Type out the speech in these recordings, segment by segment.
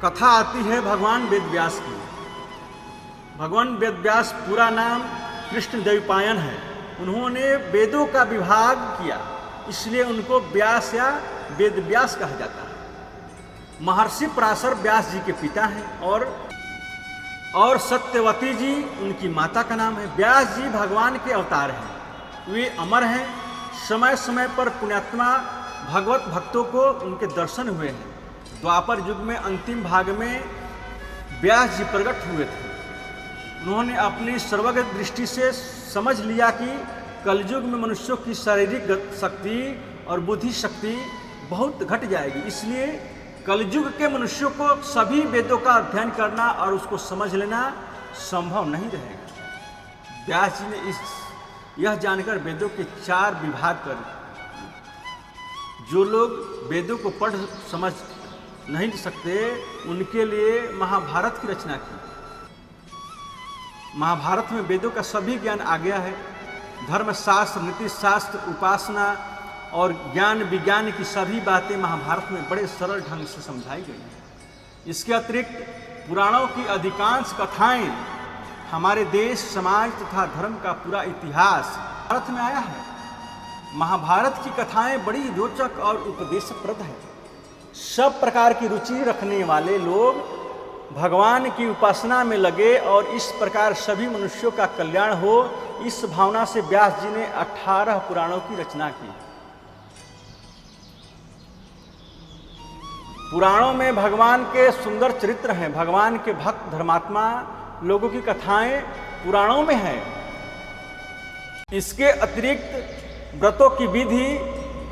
कथा आती है भगवान वेदव्यास की। भगवान वेदव्यास पूरा नाम कृष्णद्वैपायन है। उन्होंने वेदों का विभाग किया, इसलिए उनको व्यास या वेदव्यास कहा जाता है। महर्षि पराशर व्यास जी के पिता हैं और सत्यवती जी उनकी माता का नाम है। व्यास जी भगवान के अवतार हैं, वे अमर हैं। समय समय पर पुण्यात्मा भगवत भक्तों को उनके दर्शन हुए हैं। द्वापर युग में अंतिम भाग में व्यास जी प्रकट हुए थे। उन्होंने अपनी सर्वज्ञ दृष्टि से समझ लिया कि कलयुग में मनुष्यों की शारीरिक शक्ति और बुद्धि शक्ति बहुत घट जाएगी, इसलिए कलयुग के मनुष्यों को सभी वेदों का अध्ययन करना और उसको समझ लेना संभव नहीं रहेगा। व्यास जी ने यह जानकर वेदों के 4 विभाग कर, जो लोग वेदों को पढ़ समझ नहीं सकते उनके लिए महाभारत की रचना की। महाभारत में वेदों का सभी ज्ञान आ गया है। धर्मशास्त्र, नीति शास्त्र, उपासना और ज्ञान विज्ञान की सभी बातें महाभारत में बड़े सरल ढंग से समझाई गई हैं। इसके अतिरिक्त पुराणों की अधिकांश कथाएं हमारे देश, समाज तथा धर्म का पूरा इतिहास भारत में आया है। महाभारत की कथाएं बड़ी रोचक और उपदेशप्रद है। सब प्रकार की रुचि रखने वाले लोग भगवान की उपासना में लगे और इस प्रकार सभी मनुष्यों का कल्याण हो, इस भावना से व्यास जी ने 18 पुराणों की रचना की। पुराणों में भगवान के सुंदर चरित्र हैं। भगवान के भक्त धर्मात्मा लोगों की कथाएं पुराणों में हैं। इसके अतिरिक्त व्रतों की विधि,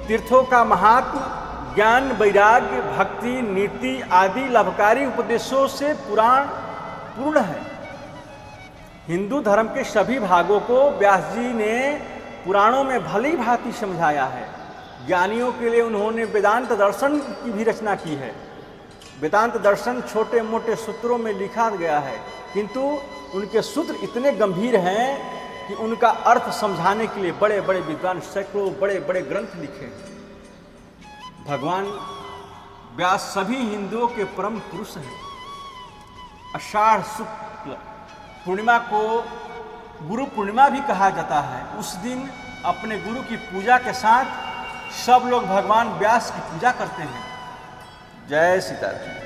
तीर्थों का महात्म्य, ज्ञान, वैराग्य, भक्ति, नीति आदि लाभकारी उपदेशों से पुराण पूर्ण है। हिंदू धर्म के सभी भागों को व्यास जी ने पुराणों में भली भांति समझाया है। ज्ञानियों के लिए उन्होंने वेदांत दर्शन की भी रचना की है। वेदांत दर्शन छोटे मोटे सूत्रों में लिखा गया है, किंतु उनके सूत्र इतने गंभीर हैं कि उनका अर्थ समझाने के लिए बड़े बड़े विद्वान सैकड़ों बड़े बड़े ग्रंथ लिखे हैं। भगवान व्यास सभी हिंदुओं के परम पुरुष हैं। आषाढ़ शुक्ल पूर्णिमा को गुरु पूर्णिमा भी कहा जाता है। उस दिन अपने गुरु की पूजा के साथ सब लोग भगवान व्यास की पूजा करते हैं। जय सीताराम।